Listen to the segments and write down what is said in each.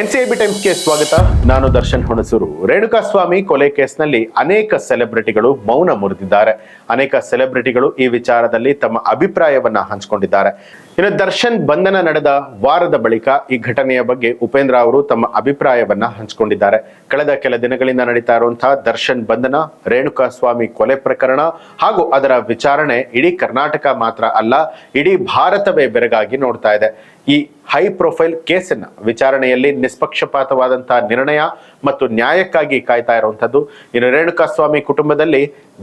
NCIB ಟೈಮ್ಸ್ಗೆ ಸ್ವಾಗತ. ನಾನು ದರ್ಶನ್ ಹುಣಸೂರು. ರೇಣುಕಾಸ್ವಾಮಿ ಕೊಲೆ ಕೇಸ್ನಲ್ಲಿ ಅನೇಕ ಸೆಲೆಬ್ರಿಟಿಗಳು ಮೌನ ಮುರಿದಿದ್ದಾರೆ. ಅನೇಕ ಸೆಲೆಬ್ರಿಟಿಗಳು ಈ ವಿಚಾರದಲ್ಲಿ ತಮ್ಮ ಅಭಿಪ್ರಾಯವನ್ನ ಹಂಚಿಕೊಂಡಿದ್ದಾರೆ. ಇನ್ನು ದರ್ಶನ್ ಬಂಧನ ನಡೆದ ವಾರದ ಬಳಿಕ ಈ ಘಟನೆಯ ಬಗ್ಗೆ ಉಪೇಂದ್ರ ಅವರು ತಮ್ಮ ಅಭಿಪ್ರಾಯವನ್ನ ಹಂಚಿಕೊಂಡಿದ್ದಾರೆ. ಕಳೆದ ಕೆಲ ದಿನಗಳಿಂದ ನಡೀತಾ ಇರುವಂತಹ ದರ್ಶನ್ ಬಂಧನ, ರೇಣುಕಾಸ್ವಾಮಿ ಕೊಲೆ ಪ್ರಕರಣ ಹಾಗೂ ಅದರ ವಿಚಾರಣೆ ಇಡೀ ಕರ್ನಾಟಕ ಮಾತ್ರ ಅಲ್ಲ, ಇಡೀ ಭಾರತವೇ ಬೆರಗಾಗಿ ನೋಡ್ತಾ ಇದೆ. ಈ ಹೈ ಪ್ರೊಫೈಲ್ ಕೇಸಿನ ವಿಚಾರಣೆಯಲ್ಲಿ ನಿಷ್ಪಕ್ಷಪಾತವಾದಂತಹ ನಿರ್ಣಯ ಮತ್ತು ನ್ಯಾಯಕ್ಕಾಗಿ ಕಾಯ್ತಾ ಇರುವಂತದ್ದು. ಇನ್ನು ರೇಣುಕಾಸ್ವಾಮಿ ಕುಟುಂಬದಲ್ಲಿ,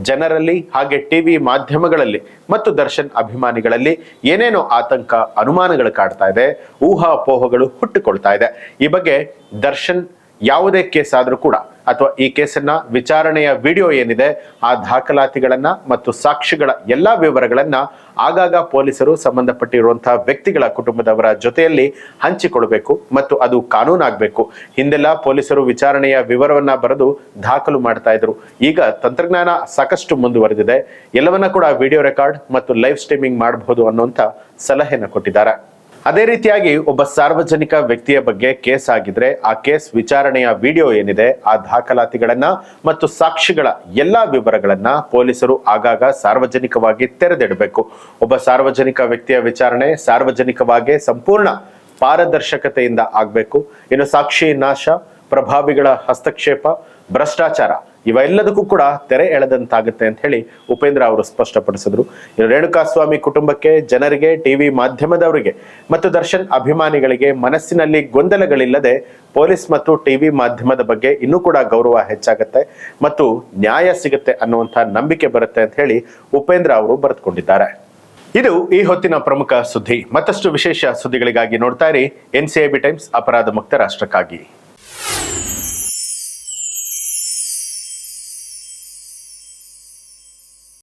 ಜನರಲ್ಲಿ, ಹಾಗೆ ಟಿವಿ ಮಾಧ್ಯಮಗಳಲ್ಲಿ ಮತ್ತು ದರ್ಶನ್ ಅಭಿಮಾನಿಗಳಲ್ಲಿ ಏನೇನೋ ಆತಂಕ, ಅನುಮಾನಗಳು ಕಾಡ್ತಾ ಇದೆ, ಊಹಾಪೋಹಗಳು ಹುಟ್ಟಿಕೊಳ್ತಾ ಇದೆ. ಈ ಬಗ್ಗೆ ದರ್ಶನ್ ಯಾವುದೇ ಕೇಸ್ ಆದ್ರೂ ಕೂಡ ಅಥವಾ ಈ ಕೇಸನ್ನ ವಿಚಾರಣೆಯ ವಿಡಿಯೋ ಏನಿದೆ ಆ ದಾಖಲಾತಿಗಳನ್ನ ಮತ್ತು ಸಾಕ್ಷಿಗಳ ಎಲ್ಲಾ ವಿವರಗಳನ್ನ ಆಗಾಗ ಪೊಲೀಸರು ಸಂಬಂಧಪಟ್ಟಿರುವಂತಹ ವ್ಯಕ್ತಿಗಳ ಕುಟುಂಬದವರ ಜೊತೆಯಲ್ಲಿ ಹಂಚಿಕೊಳ್ಬೇಕು ಮತ್ತು ಅದು ಕಾನೂನಾಗಬೇಕು. ಹಿಂದೆಲ್ಲ ಪೊಲೀಸರು ವಿಚಾರಣೆಯ ವಿವರವನ್ನ ಬರೆದು ದಾಖಲು ಮಾಡ್ತಾ ಇದ್ರು. ಈಗ ತಂತ್ರಜ್ಞಾನ ಸಾಕಷ್ಟು ಮುಂದುವರೆದಿದೆ, ಎಲ್ಲವನ್ನ ಕೂಡ ವಿಡಿಯೋ ರೆಕಾರ್ಡ್ ಮತ್ತು ಲೈವ್ ಸ್ಟ್ರೀಮಿಂಗ್ ಮಾಡಬಹುದು ಅನ್ನುವಂತ ಸಲಹೆನ ಕೊಟ್ಟಿದ್ದಾರೆ. ಅದೇ ರೀತಿಯಾಗಿ ಒಬ್ಬ ಸಾರ್ವಜನಿಕ ವ್ಯಕ್ತಿಯ ಬಗ್ಗೆ ಕೇಸ್ ಆಗಿದ್ರೆ ಆ ಕೇಸ್ ವಿಚಾರಣೆಯ ವಿಡಿಯೋ ಏನಿದೆ ಆ ದಾಖಲಾತಿಗಳನ್ನ ಮತ್ತು ಸಾಕ್ಷಿಗಳ ಎಲ್ಲಾ ವಿವರಗಳನ್ನ ಪೊಲೀಸರು ಆಗಾಗ ಸಾರ್ವಜನಿಕವಾಗಿ ತೆರೆದಿಡಬೇಕು. ಒಬ್ಬ ಸಾರ್ವಜನಿಕ ವ್ಯಕ್ತಿಯ ವಿಚಾರಣೆ ಸಾರ್ವಜನಿಕವಾಗಿ ಸಂಪೂರ್ಣ ಪಾರದರ್ಶಕತೆಯಿಂದ ಆಗ್ಬೇಕು. ಇನ್ನು ಸಾಕ್ಷಿ ನಾಶ, ಪ್ರಭಾವಿಗಳ ಹಸ್ತಕ್ಷೇಪ, ಭ್ರಷ್ಟಾಚಾರ ಇವೆಲ್ಲದಕ್ಕೂ ಕೂಡ ತೆರೆ ಎಳೆದಂತಾಗುತ್ತೆ ಅಂತ ಹೇಳಿ ಉಪೇಂದ್ರ ಅವರು ಸ್ಪಷ್ಟಪಡಿಸಿದ್ರು. ಇನ್ನು ರೇಣುಕಾಸ್ವಾಮಿ ಕುಟುಂಬಕ್ಕೆ, ಜನರಿಗೆ, ಟಿವಿ ಮಾಧ್ಯಮದವರಿಗೆ ಮತ್ತು ದರ್ಶನ್ ಅಭಿಮಾನಿಗಳಿಗೆ ಮನಸ್ಸಿನಲ್ಲಿ ಗೊಂದಲಗಳಿಲ್ಲದೆ ಪೊಲೀಸ್ ಮತ್ತು ಟಿವಿ ಮಾಧ್ಯಮದ ಬಗ್ಗೆ ಇನ್ನೂ ಕೂಡ ಗೌರವ ಹೆಚ್ಚಾಗುತ್ತೆ ಮತ್ತು ನ್ಯಾಯ ಸಿಗುತ್ತೆ ಅನ್ನುವಂಥ ನಂಬಿಕೆ ಬರುತ್ತೆ ಅಂತ ಹೇಳಿ ಉಪೇಂದ್ರ ಅವರು ಬರೆದುಕೊಂಡಿದ್ದಾರೆ. ಇದು ಈ ಹೊತ್ತಿನ ಪ್ರಮುಖ ಸುದ್ದಿ. ಮತ್ತಷ್ಟು ವಿಶೇಷ ಸುದ್ದಿಗಳಿಗಾಗಿ ನೋಡ್ತಾ ಇರಿ ಎನ್ಸಿಐಬಿ ಟೈಮ್ಸ್, ಅಪರಾಧ ಮುಕ್ತ ರಾಷ್ಟ್ರಕ್ಕಾಗಿ.